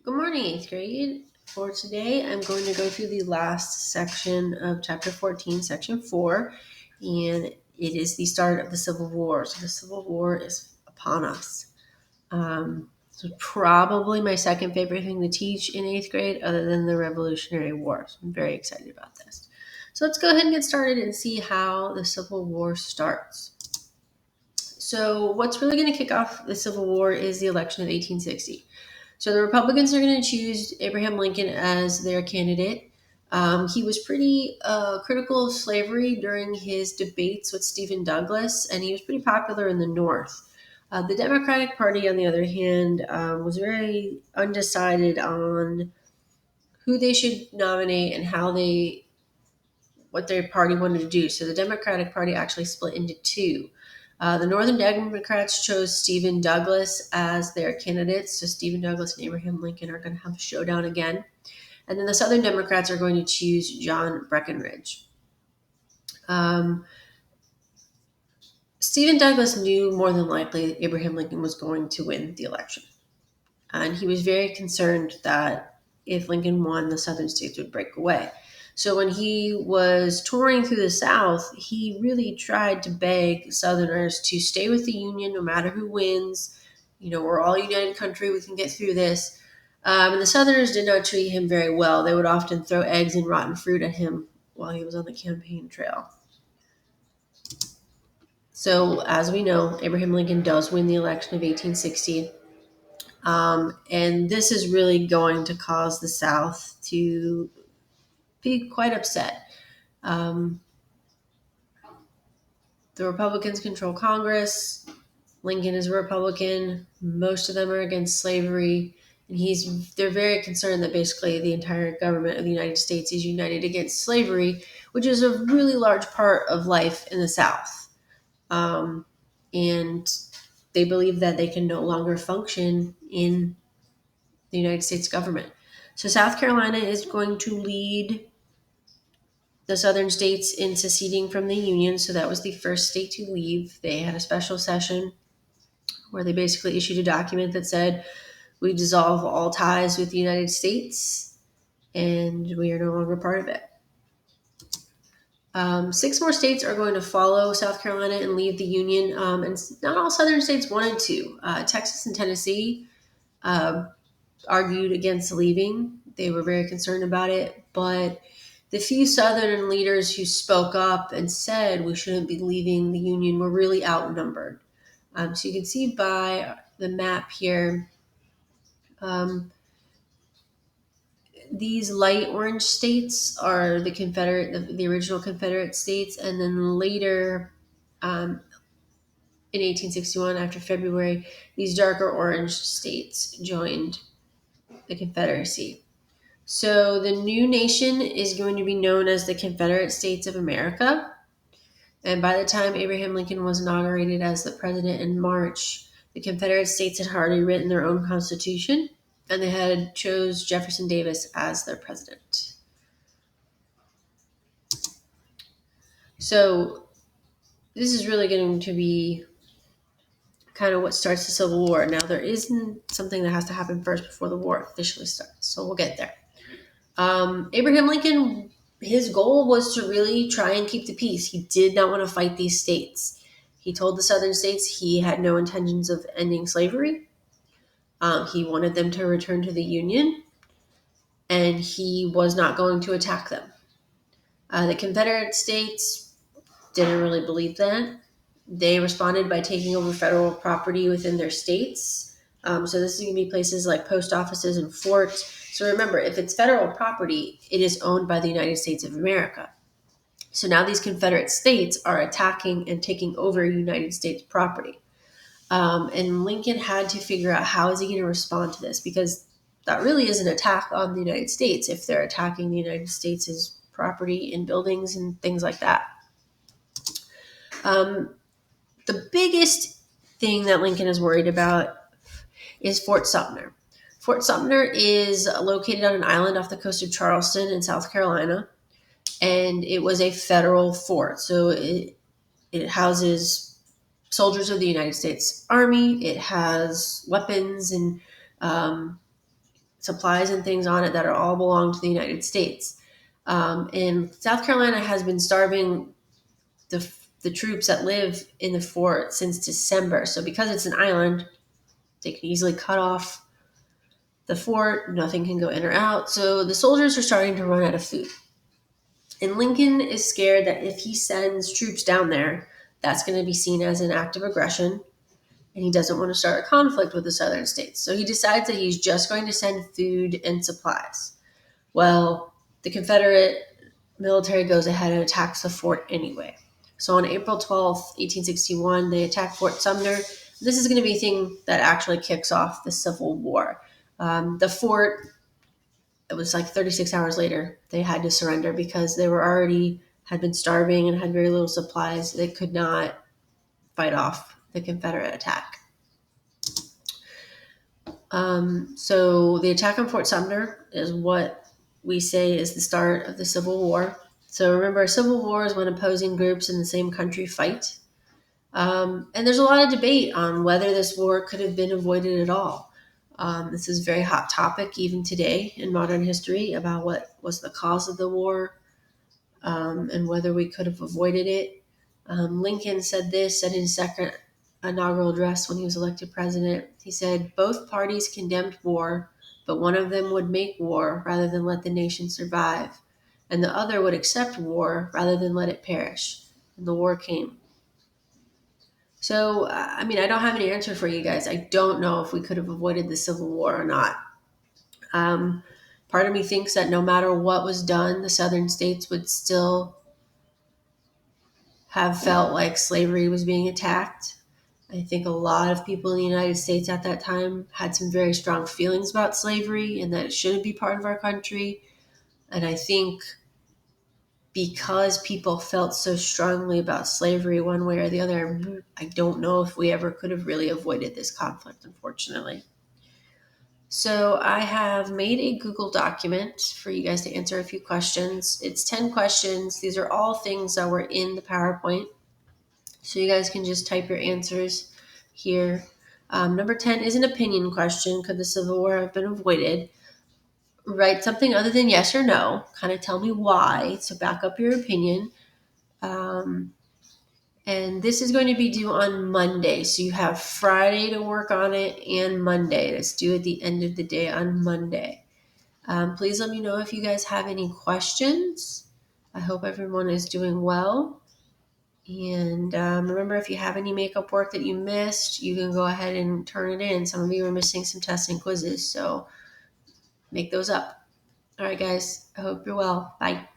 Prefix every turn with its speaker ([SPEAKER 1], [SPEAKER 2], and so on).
[SPEAKER 1] Good morning, 8th grade. For today, I'm going to go through the last section of Chapter 14, Section 4, and it is the start of the Civil War. So the Civil War is upon us. So probably my second favorite thing to teach in 8th grade other than the Revolutionary War. So I'm very excited about this. So let's go ahead and get started and see how the Civil War starts. So what's really going to kick off the Civil War is the election of 1860. So the Republicans are going to choose Abraham Lincoln as their candidate. He was pretty critical of slavery during his debates with Stephen Douglas, and he was pretty popular in the North. The Democratic Party, on the other hand, was very undecided on who they should nominate and what their party wanted to do. So the Democratic Party actually split into two. The Northern Democrats chose Stephen Douglas as their candidates. So Stephen Douglas and Abraham Lincoln are going to have a showdown again. And then the Southern Democrats are going to choose John Breckinridge. Stephen Douglas knew more than likely Abraham Lincoln was going to win the election. And he was very concerned that if Lincoln won, the Southern states would break away. So when he was touring through the South, he really tried to beg Southerners to stay with the Union no matter who wins. You know, we're all a united country. We can get through this. And the Southerners did not treat him very well. They would often throw eggs and rotten fruit at him while he was on the campaign trail. So, as we know, Abraham Lincoln does win the election of 1860. And this is really going to cause the South to be quite upset. The Republicans control Congress. Lincoln is a Republican. Most of them are against slavery. And they're very concerned that basically the entire government of the United States is united against slavery, which is a really large part of life in the South. And they believe that they can no longer function in the United States government. So South Carolina is going to lead the southern states in seceding from the Union. So that was the first state to leave. They had a special session where they basically issued a document that said, we dissolve all ties with the United States and we are no longer part of it. 6 more states are going to follow South Carolina and leave the Union. And not all southern states wanted to. Texas and Tennessee argued against leaving. They were very concerned about it, but the few Southern leaders who spoke up and said we shouldn't be leaving the Union were really outnumbered. So you can see by the map here, these light orange states are the original Confederate states, and then later, in 1861, after February, these darker orange states joined the Confederacy. So the new nation is going to be known as the Confederate States of America. And by the time Abraham Lincoln was inaugurated as the president in March, the Confederate States had already written their own constitution, and they had chose Jefferson Davis as their president. So this is really going to be kind of what starts the Civil War. Now, there isn't something that has to happen first before the war officially starts, so we'll get there. Abraham Lincoln, his goal was to really try and keep the peace. He did not want to fight these states. He told the southern states he had no intentions of ending slavery. He wanted them to return to the Union, and he was not going to attack them. The Confederate states didn't really believe that. They responded by taking over federal property within their states. So this is going to be places like post offices and forts. So remember, if it's federal property, it is owned by the United States of America. So now these Confederate states are attacking and taking over United States property. And Lincoln had to figure out how is he going to respond to this, because that really is an attack on the United States if they're attacking the United States' property and buildings and things like that. The biggest thing that Lincoln is worried about is Fort Sumter. Fort Sumter is located on an island off the coast of Charleston in South Carolina, and it was a federal fort. So it houses soldiers of the United States Army. It has weapons and supplies and things on it that are all belong to the United States. And South Carolina has been starving the troops that live in the fort since December. So because it's an island, they can easily cut off the fort. Nothing can go in or out. So the soldiers are starting to run out of food. And Lincoln is scared that if he sends troops down there, that's going to be seen as an act of aggression. And he doesn't want to start a conflict with the southern states. So he decides that he's just going to send food and supplies. Well, the Confederate military goes ahead and attacks the fort anyway. So on April 12th, 1861, they attack Fort Sumner. This is going to be a thing that actually kicks off the Civil War. The fort, it was like 36 hours later, they had to surrender because they had been starving and had very little supplies. They could not fight off the Confederate attack. So the attack on Fort Sumner is what we say is the start of the Civil War. So remember, a civil war is when opposing groups in the same country fight. And there's a lot of debate on whether this war could have been avoided at all. This is a very hot topic even today in modern history about what was the cause of the war and whether we could have avoided it. Lincoln said this at his second inaugural address when he was elected president. He said, "Both parties condemned war, but one of them would make war rather than let the nation survive, and the other would accept war rather than let it perish." And the war came. So, I don't have an answer for you guys. I don't know if we could have avoided the Civil War or not. Part of me thinks that no matter what was done, the southern states would still have felt like slavery was being attacked. I think a lot of people in the United States at that time had some very strong feelings about slavery and that it shouldn't be part of our country. And I think because people felt so strongly about slavery one way or the other, I don't know if we ever could have really avoided this conflict, unfortunately. So I have made a Google document for you guys to answer a few questions. It's 10 questions. These are all things that were in the PowerPoint. So you guys can just type your answers here. Number 10 is an opinion question. Could the Civil War have been avoided? Write something other than yes or no. Kind of tell me why. So back up your opinion. And this is going to be due on Monday. So you have Friday to work on it and Monday. It's due at the end of the day on Monday. Please let me know if you guys have any questions. I hope everyone is doing well. And remember, if you have any makeup work that you missed, you can go ahead and turn it in. Some of you are missing some tests and quizzes, so make those up. All right, guys, I hope you're well. Bye.